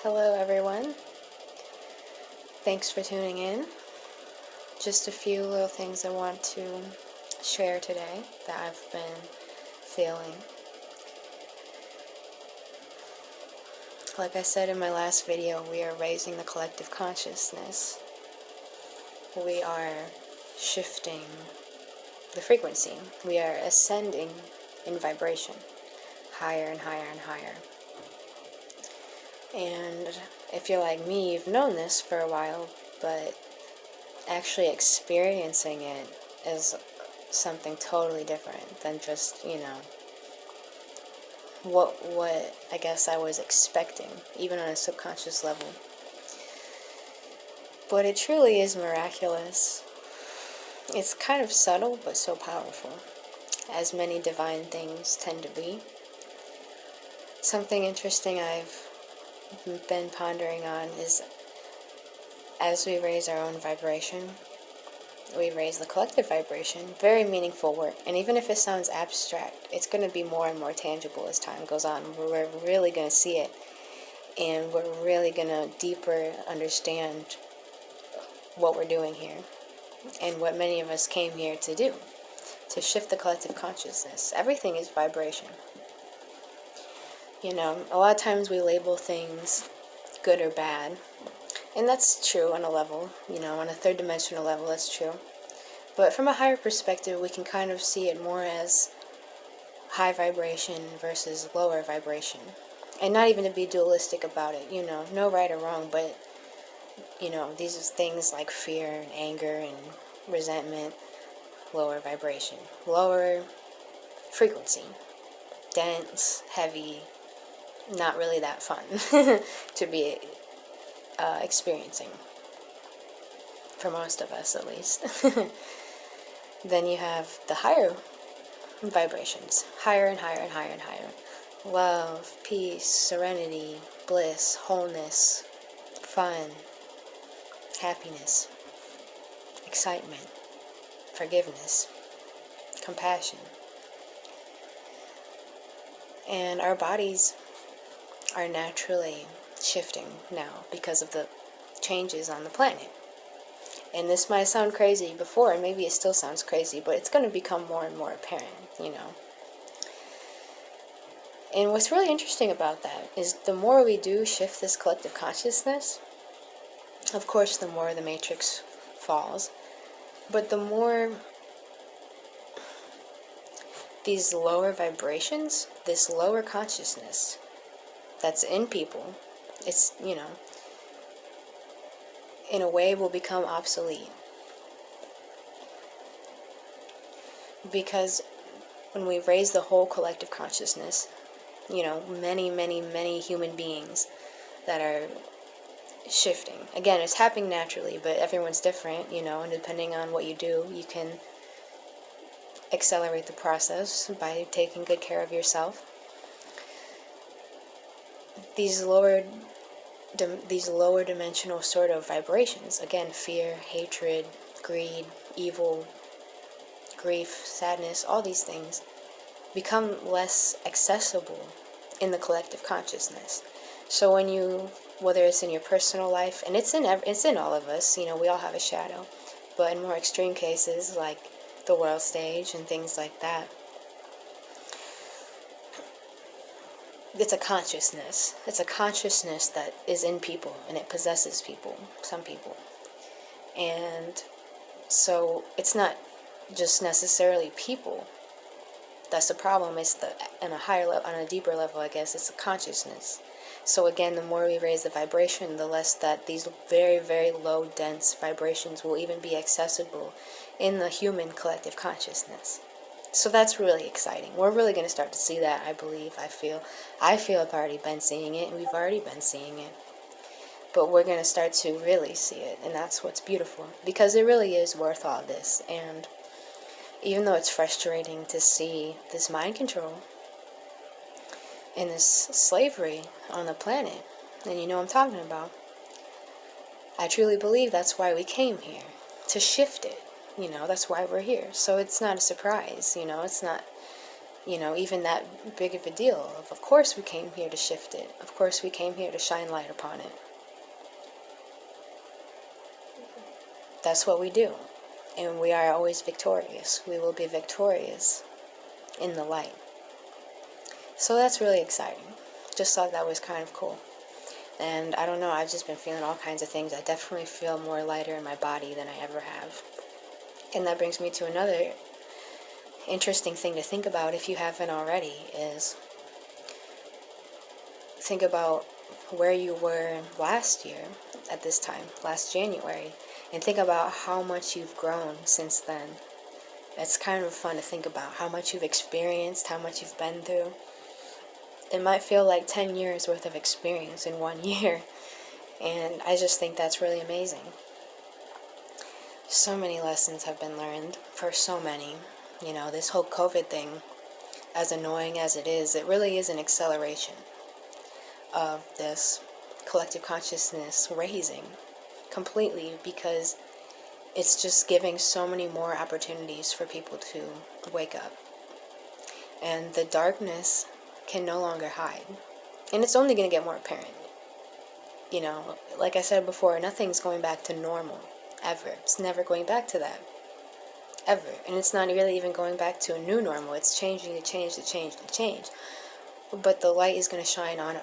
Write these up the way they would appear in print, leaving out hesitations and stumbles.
Hello everyone. Thanks for tuning in. Just a few little things I want to share today that I've been feeling. Like I said in my last video, we are raising the collective consciousness. We are shifting the frequency. We are ascending in vibration, higher and higher and higher. And if you're like me, you've known this for a while, but actually experiencing it is something totally different than just, what I guess I was expecting, even on a subconscious level. But it truly is miraculous. It's kind of subtle, but so powerful, as many divine things tend to be. Something interesting I've been pondering on is, as we raise our own vibration, we raise the collective vibration. Very meaningful work. And even if it sounds abstract, it's going to be more and more tangible as time goes on. We're really going to see it. And we're really going to deeper understand what we're doing here. And what many of us came here to do. To shift the collective consciousness. Everything is vibration. A lot of times we label things good or bad. And that's true on a level, on a third dimensional level, that's true. But from a higher perspective, we can kind of see it more as high vibration versus lower vibration. And not even to be dualistic about it, no right or wrong, but, these are things like fear and anger and resentment, lower vibration, lower frequency, dense, heavy, not really that fun to be experiencing, for most of us at least. Then you have the higher vibrations, higher and higher and higher and higher. Love, peace, serenity, bliss, wholeness, fun, happiness, excitement, forgiveness, compassion. And our bodies are naturally shifting now because of the changes on the planet. And this might sound crazy before, and maybe it still sounds crazy, but it's going to become more and more apparent, And what's really interesting about that is the more we do shift this collective consciousness, of course, the more the matrix falls, but the more these lower vibrations, this lower consciousness that's in people, it's, in a way will become obsolete. Because when we raise the whole collective consciousness, many, many, many human beings that are shifting. Again, it's happening naturally, but everyone's different, and depending on what you do, you can accelerate the process by taking good care of yourself. These lower dimensional sort of vibrations, again, fear, hatred, greed, evil, grief, sadness, all these things become less accessible in the collective consciousness. So when whether it's in your personal life, and it's in all of us, we all have a shadow, but in more extreme cases like the world stage and things like that, it's a consciousness. It's a consciousness that is in people, and it possesses people, some people. And so it's not just necessarily people that's the problem. It's on a higher level, on a deeper level, I guess, it's a consciousness. So again, the more we raise the vibration, the less that these very, very low, dense vibrations will even be accessible in the human collective consciousness. So that's really exciting. We're really going to start to see that, I believe, I feel I've already been seeing it, and we've already been seeing it. But we're going to start to really see it, and that's what's beautiful. Because it really is worth all this. And even though it's frustrating to see this mind control and this slavery on the planet, and you know what I'm talking about, I truly believe that's why we came here, to shift it. That's why we're here. So it's not a surprise, it's not even that big of a deal. Of course we came here to shift it. Of course we came here to shine light upon it. That's what we do. And we are always victorious. We will be victorious in the light. So that's really exciting. Just thought that was kind of cool. And I don't know, I've just been feeling all kinds of things. I definitely feel more lighter in my body than I ever have. And that brings me to another interesting thing to think about, if you haven't already, is think about where you were last year at this time, last January, and think about how much you've grown since then. It's kind of fun to think about how much you've experienced, how much you've been through. It might feel like 10 years worth of experience in 1 year, and I just think that's really amazing. So many lessons have been learned, for so many. This whole COVID thing, as annoying as it is, it really is an acceleration of this collective consciousness raising completely, because it's just giving so many more opportunities for people to wake up. And the darkness can no longer hide. And it's only going to get more apparent. Like I said before, nothing's going back to normal, ever. It's never going back to that. Ever. And it's not really even going back to a new normal. It's changing to change to change to change. But the light is going to shine on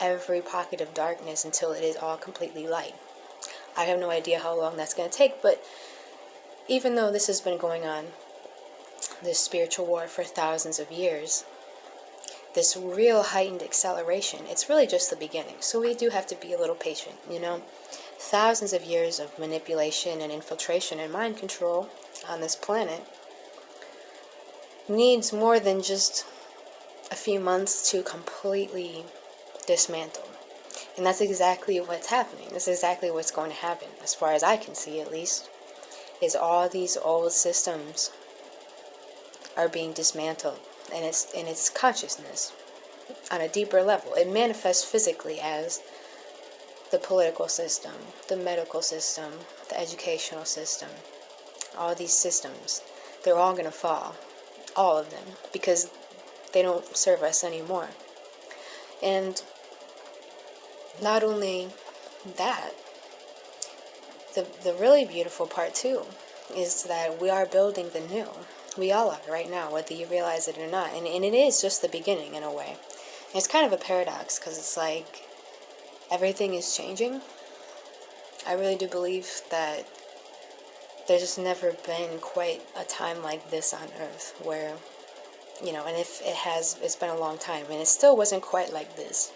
every pocket of darkness until it is all completely light. I have no idea how long that's going to take, but even though this has been going on, this spiritual war, for thousands of years, this real heightened acceleration, it's really just the beginning. So we do have to be a little patient, Thousands of years of manipulation and infiltration and mind control on this planet needs more than just a few months to completely dismantle. And that's exactly what's happening. That's exactly what's going to happen, as far as I can see at least, is all these old systems are being dismantled. And it's in its consciousness on a deeper level. It manifests physically as the political system, the medical system, the educational system. All these systems, they're all going to fall. All of them. Because they don't serve us anymore. And not only that, the really beautiful part too is that we are building the new. We all are right now, whether you realize it or not. And it is just the beginning in a way. And it's kind of a paradox, because it's like everything is changing. I really do believe that there's just never been quite a time like this on Earth where, and if it has, it's been a long time, and it still wasn't quite like this.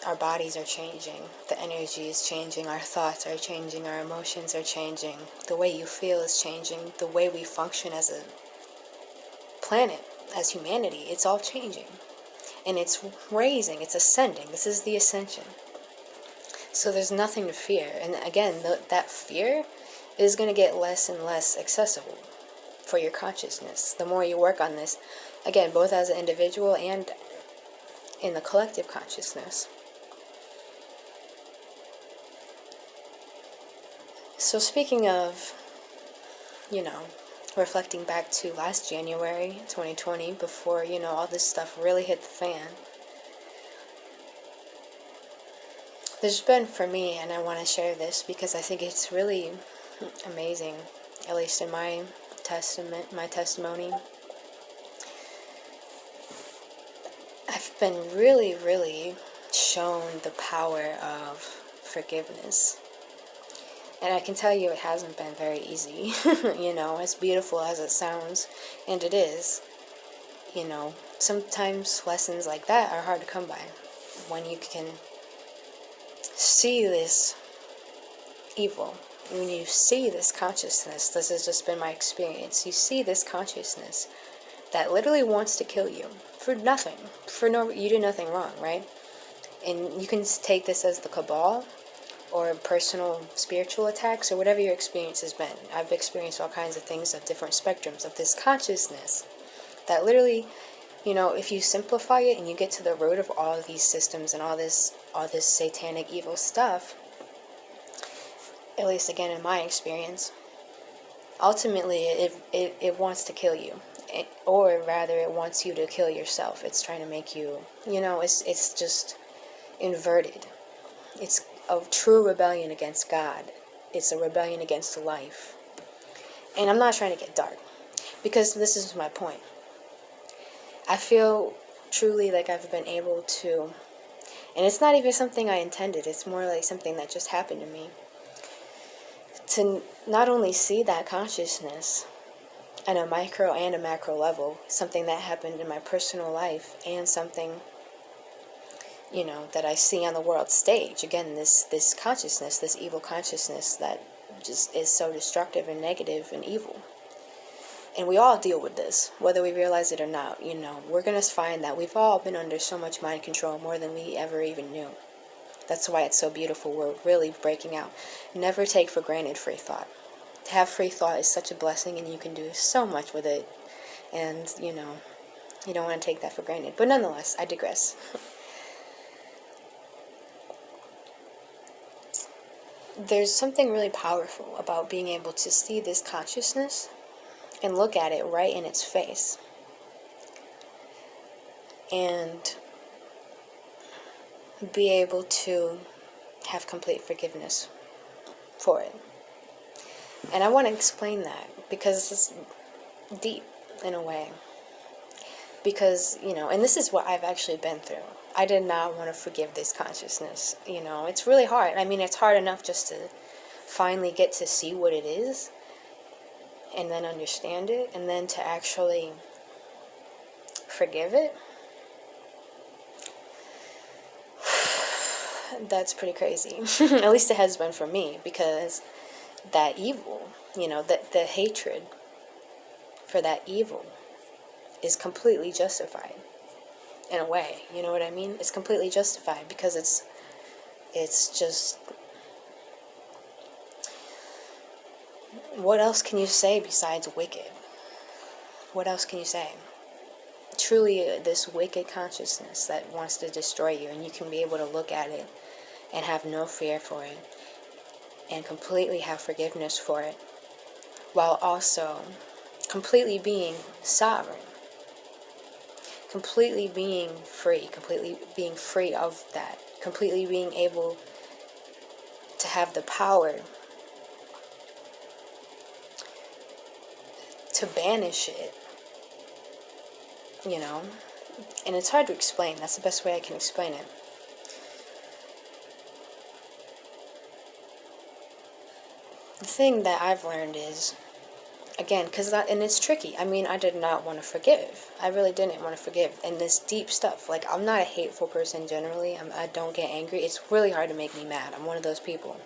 Our bodies are changing, the energy is changing, our thoughts are changing, our emotions are changing, the way you feel is changing, the way we function as a planet, as humanity, it's all changing. And it's raising, it's ascending. This is the ascension. So there's nothing to fear. And again, that fear is going to get less and less accessible for your consciousness. The more you work on this, again, both as an individual and in the collective consciousness. So speaking of, reflecting back to last January 2020, before, all this stuff really hit the fan, there's been, for me, and I want to share this because I think it's really amazing, at least in my testimony, I've been really, really shown the power of forgiveness. And I can tell you it hasn't been very easy, as beautiful as it sounds, and it is. Sometimes lessons like that are hard to come by. When you can see this evil, when you see this consciousness, this has just been my experience, you see this consciousness that literally wants to kill you for nothing, you do nothing wrong, right? And you can take this as the cabal, or personal spiritual attacks, or whatever your experience has been. I've experienced all kinds of things of different spectrums of this consciousness that literally, if you simplify it and you get to the root of all of these systems and all this satanic evil stuff, at least again in my experience, ultimately it wants to kill you. Or rather, it wants you to kill yourself. It's trying to make you, it's just inverted. It's a true rebellion against God. It's a rebellion against life. And I'm not trying to get dark, because this is my point. I feel truly like I've been able to, and it's not even something I intended, it's more like something that just happened to me, to not only see that consciousness on a micro and a macro level, something that happened in my personal life, and something, that I see on the world stage. Again, this consciousness, this evil consciousness that just is so destructive and negative and evil. And we all deal with this, whether we realize it or not. We're going to find that we've all been under so much mind control, more than we ever even knew. That's why it's so beautiful. We're really breaking out. Never take for granted free thought. To have free thought is such a blessing, and you can do so much with it. And, you don't want to take that for granted. But nonetheless, I digress. There's something really powerful about being able to see this consciousness and look at it right in its face. And be able to have complete forgiveness for it. And I want to explain that, because it's deep in a way. Because, and this is what I've actually been through. I did not want to forgive this consciousness. It's really hard. I mean, it's hard enough just to finally get to see what it is, and then understand it, and then to actually forgive it. That's pretty crazy. At least it has been for me, because that evil, that the hatred for that evil is completely justified. In a way, you know what I mean? It's completely justified, because it's just, what else can you say besides wicked? What else can you say? Truly, this wicked consciousness that wants to destroy you, and you can be able to look at it and have no fear for it, and completely have forgiveness for it, while also completely being sovereign, completely being free of that, completely being able to have the power to banish it, and it's hard to explain. That's the best way I can explain it. The thing that I've learned is, again, and it's tricky. I mean, I did not want to forgive. I really didn't want to forgive. And this deep stuff, like, I'm not a hateful person generally. I don't get angry. It's really hard to make me mad. I'm one of those people.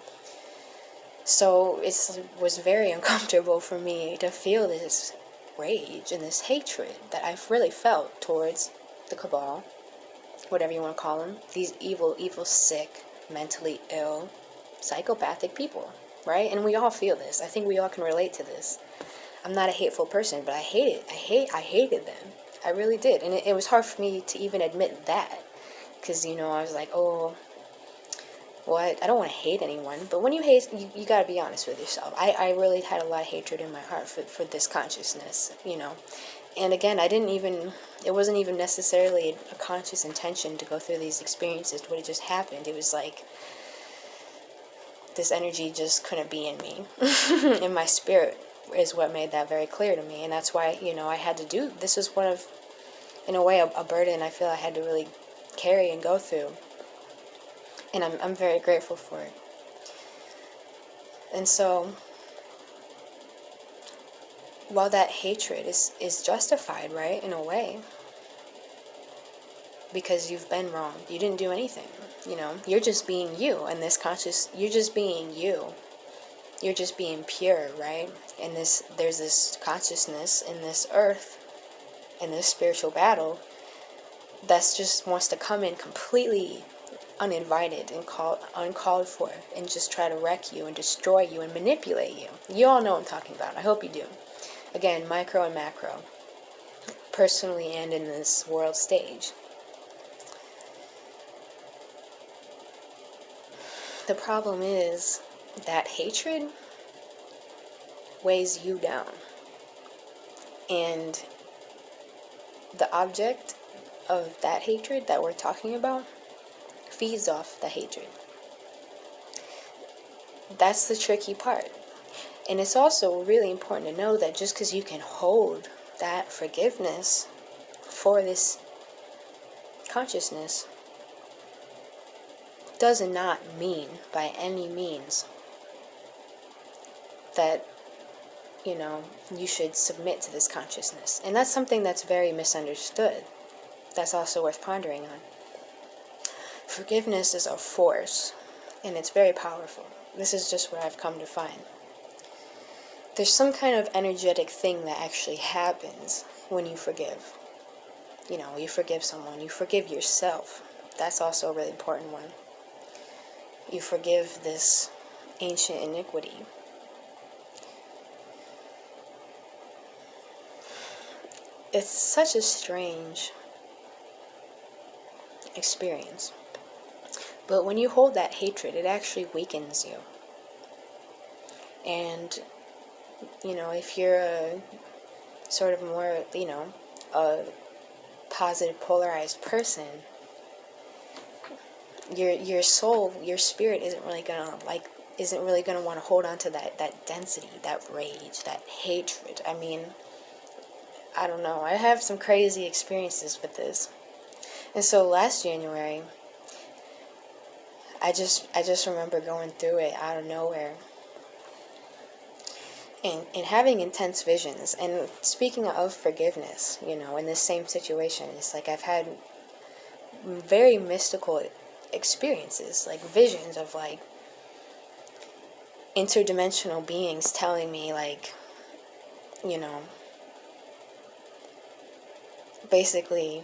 So it was very uncomfortable for me to feel this rage and this hatred that I've really felt towards the cabal, whatever you want to call them. These evil, sick, mentally ill, psychopathic people, right? And we all feel this. I think we all can relate to this. I'm not a hateful person, but I hated them. I really did. And it was hard for me to even admit that, because, I was like, oh, well, I don't want to hate anyone. But when you hate, you got to be honest with yourself. I really had a lot of hatred in my heart for this consciousness, And again, it wasn't even necessarily a conscious intention to go through these experiences, but it just happened. It was like, this energy just couldn't be in me. In my spirit is what made that very clear to me. And that's why, I had to do, this was one of, in a way, a burden I feel I had to really carry and go through. And I'm very grateful for it. And so, while that hatred is justified, right, in a way, because you've been wrong, you didn't do anything, you're just being you, and you're just being you. You're just being pure, right? And there's this consciousness in this earth, in this spiritual battle, that's just wants to come in completely uninvited and uncalled for, and just try to wreck you and destroy you and manipulate you. You all know what I'm talking about. I hope you do. Again, micro and macro, personally and in this world stage. The problem is that hatred weighs you down. And the object of that hatred that we're talking about feeds off the hatred. That's the tricky part. And it's also really important to know that just because you can hold that forgiveness for this consciousness does not mean by any means that, you should submit to this consciousness. And that's something that's very misunderstood. That's also worth pondering on. Forgiveness is a force, and it's very powerful. This is just what I've come to find. There's some kind of energetic thing that actually happens when you forgive. You forgive someone, you forgive yourself. That's also a really important one. You forgive this ancient iniquity. It's such a strange experience. But when you hold that hatred, it actually weakens you. And, if you're a sort of more, a positive, polarized person, your soul, your spirit isn't really gonna want to hold on to that density, that rage, that hatred. I don't know. I have some crazy experiences with this. And so last January, I just remember going through it out of nowhere. And having intense visions. And speaking of forgiveness, in this same situation, it's like I've had very mystical experiences, like visions of like interdimensional beings telling me like, basically,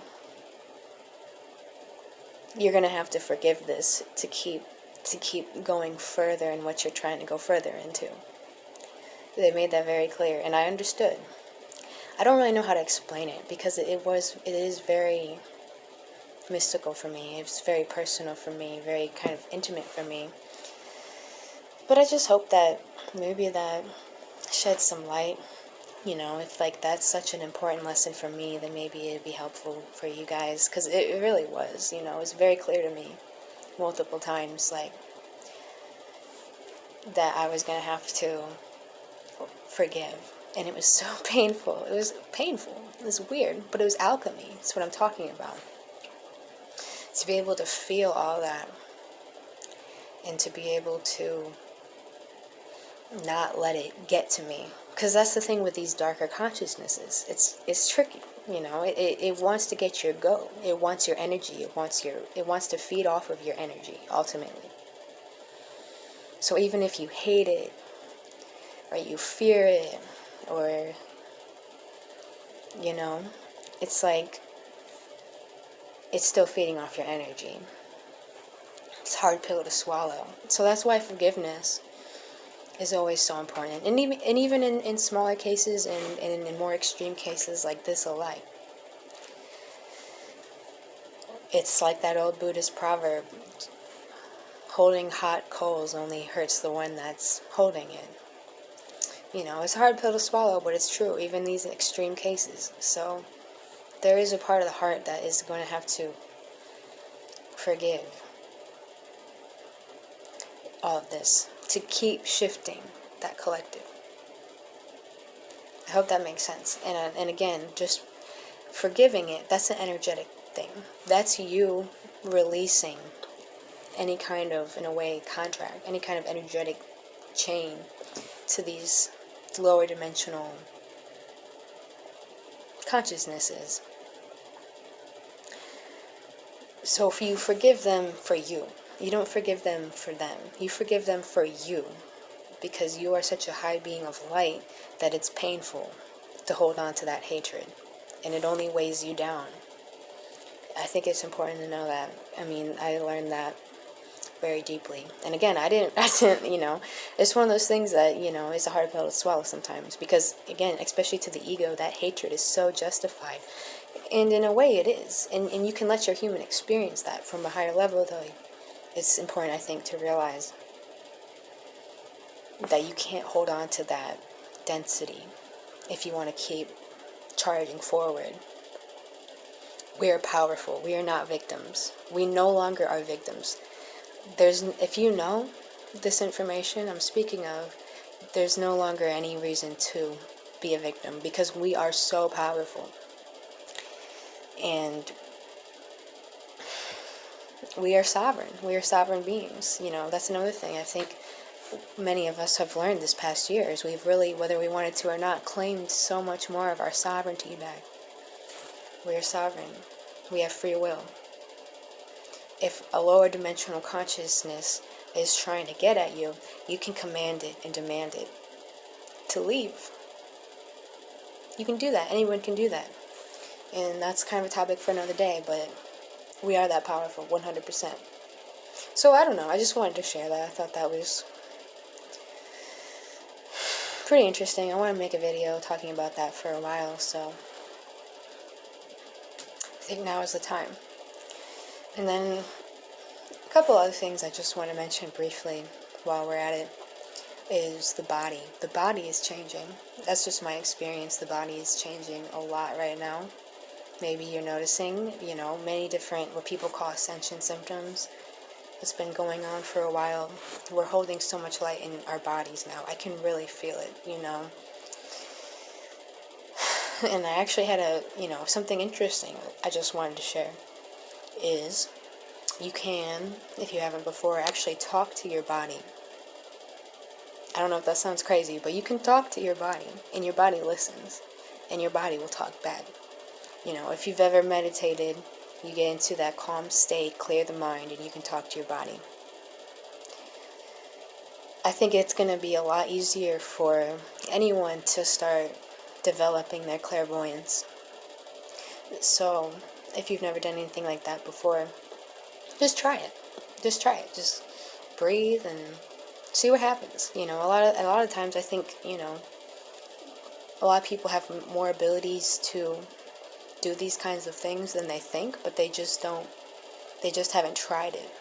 you're going to have to forgive this to keep going further in what you're trying to go further into. They made that very clear, and I understood. I don't really know how to explain it, because it is very mystical for me. It's very personal for me, very kind of intimate for me. But I just hope that maybe that sheds some light. If like that's such an important lesson for me, then maybe it'd be helpful for you guys, because it really was. It was very clear to me multiple times, like, that I was going to have to forgive. And it was so painful. It was painful. It was weird, but it was alchemy. That's what I'm talking about. To be able to feel all that, and to be able to not let it get to me. Because that's the thing with these darker consciousnesses. It's tricky, It wants to get your go. It wants your energy. It wants to feed off of your energy, ultimately. So even if you hate it, or you fear it, or, it's like, it's still feeding off your energy. It's a hard pill to swallow. So that's why forgiveness is always so important. And even in smaller cases and in more extreme cases like this alike. It's like that old Buddhist proverb, holding hot coals only hurts the one that's holding it. It's a hard pill to swallow, but it's true, even these extreme cases. So there is a part of the heart that is going to have to forgive all of this to keep shifting that collective. I hope that makes sense. And again, just forgiving it, that's an energetic thing. That's you releasing any kind of, in a way, contract, any kind of energetic chain to these lower dimensional consciousnesses. So if you forgive them for you, you don't forgive them for them. You forgive them for you, because you are such a high being of light that it's painful to hold on to that hatred, and it only weighs you down. I think it's important to know that. I learned that very deeply. And again, I didn't, it's one of those things that, is a hard pill to swallow sometimes, because again, especially to the ego, that hatred is so justified. And in a way it is. And you can let your human experience that from a higher level, though. It's important, I think, to realize that you can't hold on to that density if you want to keep charging forward. We are powerful. We are not victims. We no longer are victims. If you know this information I'm speaking of, there's no longer any reason to be a victim, because we are so powerful. And we are sovereign. We are sovereign beings. That's another thing I think many of us have learned this past year, is we've really, whether we wanted to or not, claimed so much more of our sovereignty back. We are sovereign. We have free will. If a lower dimensional consciousness is trying to get at you, you can command it and demand it to leave. You can do that. Anyone can do that. And that's kind of a topic for another day, but we are that powerful, 100%. So I don't know, I just wanted to share that. I thought that was pretty interesting. I want to make a video talking about that for a while, so I think now is the time. And then a couple other things I just want to mention briefly while we're at it is the body. The body is changing. That's just my experience. The body is changing a lot right now. Maybe you're noticing, many different, what people call Ascension symptoms. It's been going on for a while. We're holding so much light in our bodies now. I can really feel it, And I actually had something interesting I just wanted to share is you can, if you haven't before, actually talk to your body. I don't know if that sounds crazy, but you can talk to your body, and your body listens, and your body will talk back. If you've ever meditated, you get into that calm state, clear the mind, and you can talk to your body. I think it's going to be a lot easier for anyone to start developing their clairvoyance. So, if you've never done anything like that before, just try it. Just try it. Just breathe and see what happens. A lot of times I think, a lot of people have more abilities to do these kinds of things than they think, but they just haven't tried it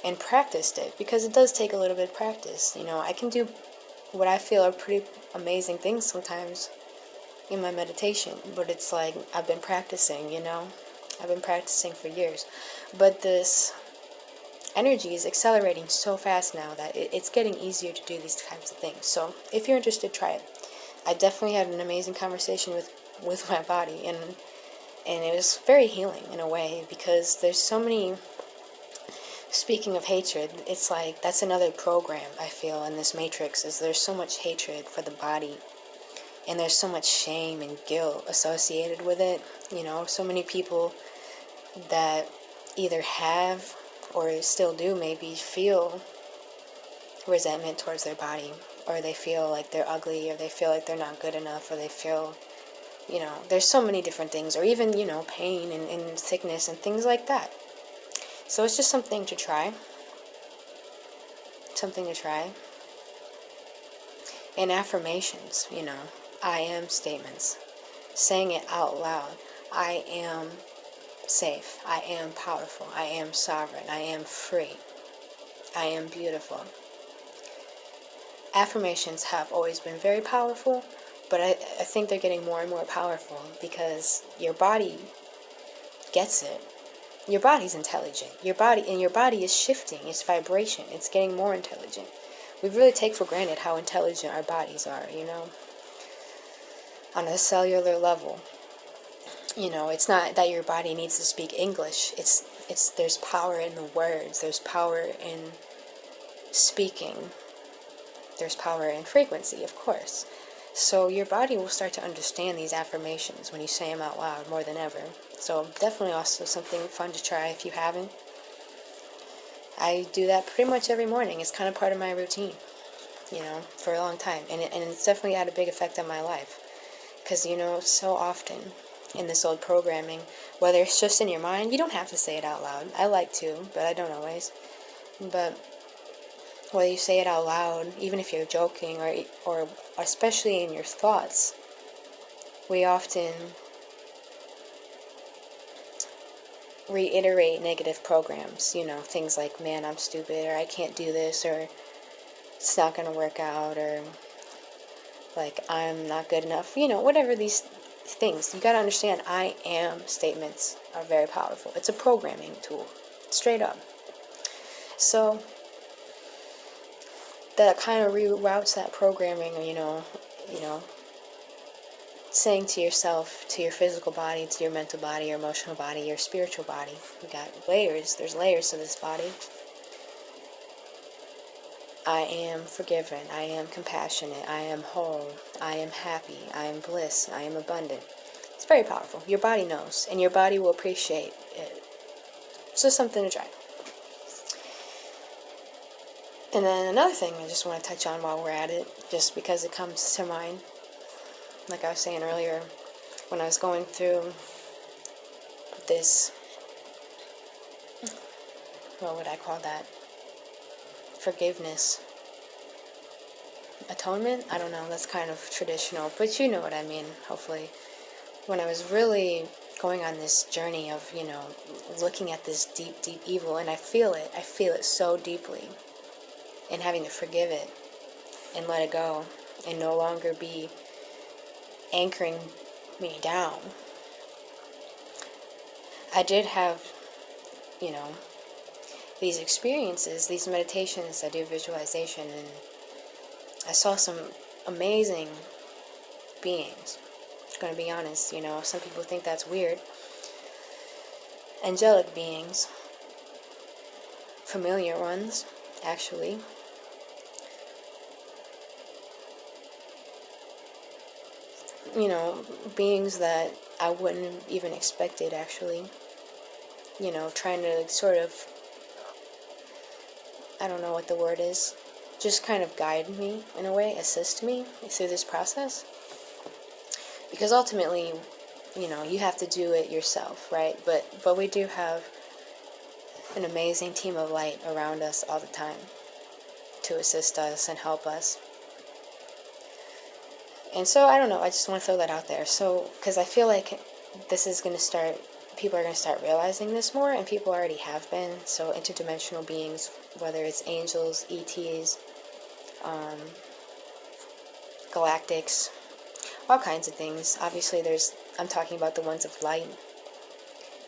and practiced it, because it does take a little bit of practice. I can do what I feel are pretty amazing things sometimes in my meditation, but it's like I've been practicing, I've been practicing for years, but this energy is accelerating so fast now that it's getting easier to do these types of things. So if you're interested, try it. I definitely had an amazing conversation with my body, and it was very healing in a way, because there's so many, speaking of hatred, it's like that's another program I feel in this matrix, is there's so much hatred for the body, and there's so much shame and guilt associated with it. So many people that either have or still do maybe feel resentment towards their body, or they feel like they're ugly, or they feel like they're not good enough, or they feel, there's so many different things, or even, pain and sickness and things like that. So it's just something to try. And affirmations, I am statements. Saying it out loud. I am safe. I am powerful. I am sovereign. I am free. I am beautiful. Affirmations have always been very powerful, but I think they're getting more and more powerful, because your body gets it. Your body's intelligent. Your body is shifting. Its vibration. It's getting more intelligent. We really take for granted how intelligent our bodies are, on a cellular level. It's not that your body needs to speak English. It's there's power in the words. There's power in speaking. There's power in frequency, of course. So your body will start to understand these affirmations when you say them out loud more than ever. So definitely also something fun to try if you haven't. I do that pretty much every morning. It's kind of part of my routine, for a long time. And it's definitely had a big effect on my life. Because, so often in this old programming, whether it's just in your mind, you don't have to say it out loud. I like to, but I don't always. But whether you say it out loud, even if you're joking, or especially in your thoughts, we often reiterate negative programs, things like, man, I'm stupid, or I can't do this, or it's not going to work out, or like I'm not good enough, whatever these things. You got to understand, I am statements are very powerful. It's a programming tool, straight up. So that kind of reroutes that programming, saying to yourself, to your physical body, to your mental body, your emotional body, your spiritual body. We got layers. There's layers to this body. I am forgiven. I am compassionate. I am whole. I am happy. I am bliss. I am abundant. It's very powerful. Your body knows, and your body will appreciate it. It's just something to try. And then another thing I just want to touch on while we're at it, just because it comes to mind, like I was saying earlier, when I was going through this, what would I call that? Forgiveness. Atonement? I don't know, that's kind of traditional, but you know what I mean, hopefully. When I was really going on this journey of, looking at this deep, deep evil, and I feel it so deeply, and having to forgive it, and let it go, and no longer be anchoring me down. I did have, these experiences, these meditations. I do visualization, and I saw some amazing beings. I'm going to be honest, some people think that's weird. Angelic beings, familiar ones, actually. Beings that I wouldn't even expected, actually. Trying to sort of, I don't know what the word is, just kind of guide me in a way, assist me through this process. Because ultimately, you have to do it yourself, right? But we do have an amazing team of light around us all the time to assist us and help us. And so, I don't know, I just want to throw that out there. So, because I feel like this is going to start, people are going to start realizing this more, and people already have been. So, interdimensional beings, whether it's angels, ETs, galactics, all kinds of things. Obviously, I'm talking about the ones of light.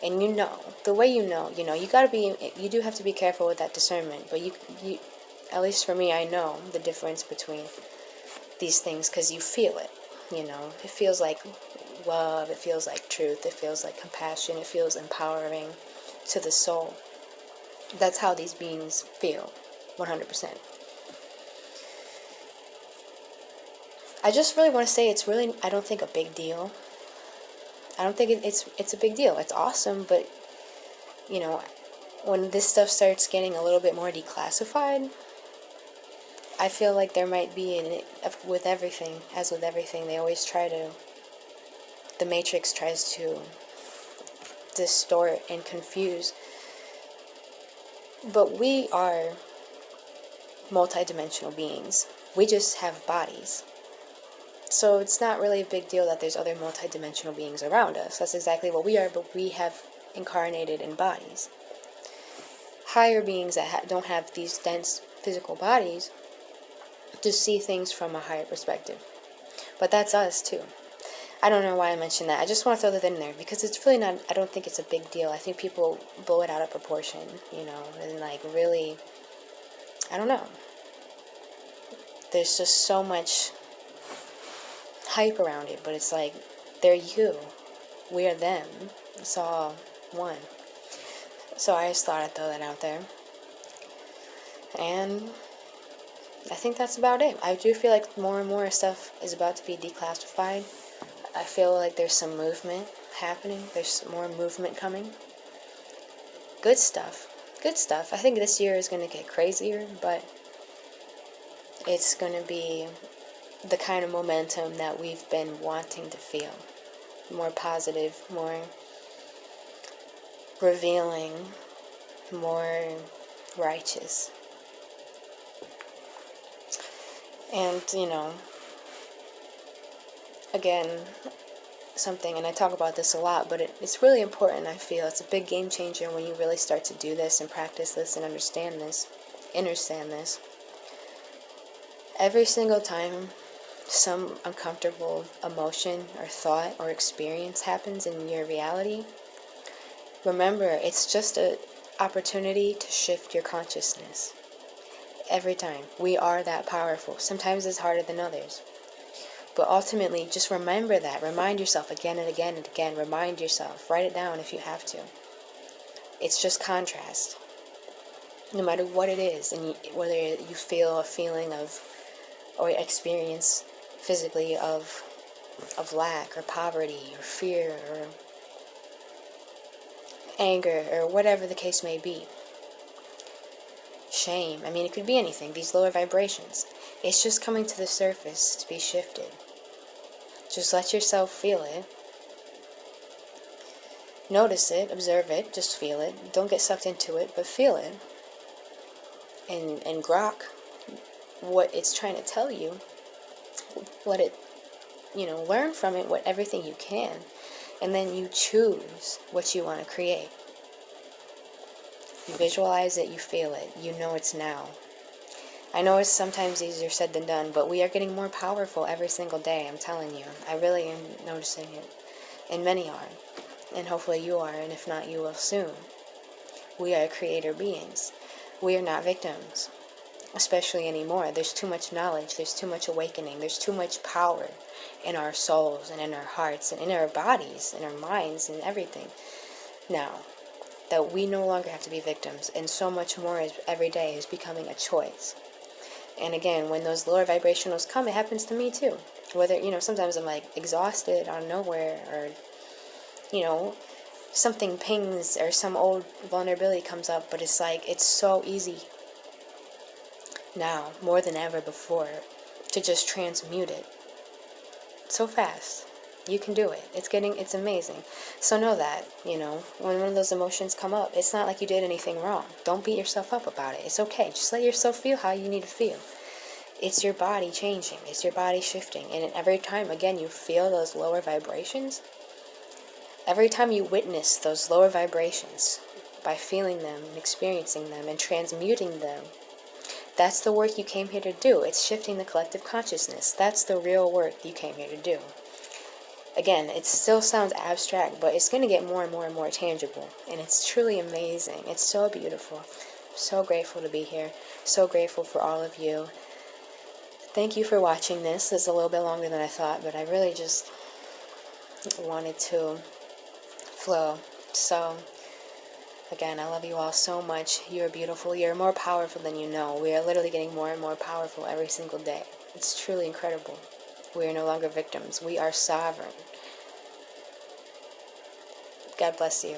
And the way you do have to be careful with that discernment. But you, at least for me, I know the difference between these things because you feel it. It feels like love, it feels like truth, it feels like compassion, it feels empowering to the soul. That's how these beings feel, 100%. I just really want to say it's really, I don't think, a big deal. I don't think it's a big deal. It's awesome, but, when this stuff starts getting a little bit more declassified, I feel like there might be, with everything, as with everything, they always the Matrix tries to distort and confuse. But we are multidimensional beings. We just have bodies. So it's not really a big deal that there's other multidimensional beings around us. That's exactly what we are, but we have incarnated in bodies. Higher beings that don't have these dense physical bodies just see things from a higher perspective. But that's us too. I don't know why I mentioned that. I just want to throw that in there because it's really not, I don't think it's a big deal. I think people blow it out of proportion, and really, I don't know. There's just so much hype around it, but it's like, they're you. We are them. It's all one. So I just thought I'd throw that out there. And I think that's about it. I do feel like more and more stuff is about to be declassified. I feel like there's some movement happening. There's more movement coming. Good stuff. Good stuff. I think this year is going to get crazier, but it's going to be the kind of momentum that we've been wanting to feel. More positive, more revealing, more righteous. And, again, something, and I talk about this a lot, but it's really important, I feel. It's a big game changer when you really start to do this and practice this and understand this. Every single time some uncomfortable emotion or thought or experience happens in your reality, remember, it's just an opportunity to shift your consciousness. Every time. We are that powerful. Sometimes it's harder than others. But ultimately, just remember that. Remind yourself again and again and again. Remind yourself. Write it down if you have to. It's just contrast. No matter what it is, and whether you feel a feeling of, or experience physically of lack or poverty or fear or anger or whatever the case may be. Shame. I mean, it could be anything. These lower vibrations. It's just coming to the surface to be shifted. Just let yourself feel it. Notice it. Observe it. Just feel it. Don't get sucked into it, but feel it. And grok what it's trying to tell you. Let it, learn from it everything you can. And then you choose what you want to create. You visualize it, you feel it, you know it's now. I know it's sometimes easier said than done, but we are getting more powerful every single day, I'm telling you. I really am noticing it. And many are. And hopefully you are, and if not, you will soon. We are creator beings. We are not victims, especially anymore. There's too much knowledge, there's too much awakening, there's too much power in our souls and in our hearts and in our bodies, in our minds and everything. Now, that we no longer have to be victims, and so much more every day is becoming a choice. And again, when those lower vibrationals come, it happens to me too. Whether, sometimes I'm like exhausted out of nowhere, or, something pings or some old vulnerability comes up, but it's like, it's so easy now, more than ever before, to just transmute it. So fast. You can do it. It's amazing. So know that, when one of those emotions come up, it's not like you did anything wrong. Don't beat yourself up about it. It's okay. Just let yourself feel how you need to feel. It's your body changing. It's your body shifting. And every time, again, you feel those lower vibrations, every time you witness those lower vibrations by feeling them and experiencing them and transmuting them, that's the work you came here to do. It's shifting the collective consciousness. That's the real work you came here to do. Again, it still sounds abstract, but it's going to get more and more and more tangible. And it's truly amazing. It's so beautiful. I'm so grateful to be here. So grateful for all of you. Thank you for watching this. It's a little bit longer than I thought, but I really just wanted to flow. So, again, I love you all so much. You're beautiful. You're more powerful than you know. We are literally getting more and more powerful every single day. It's truly incredible. We are no longer victims. We are sovereign. God bless you.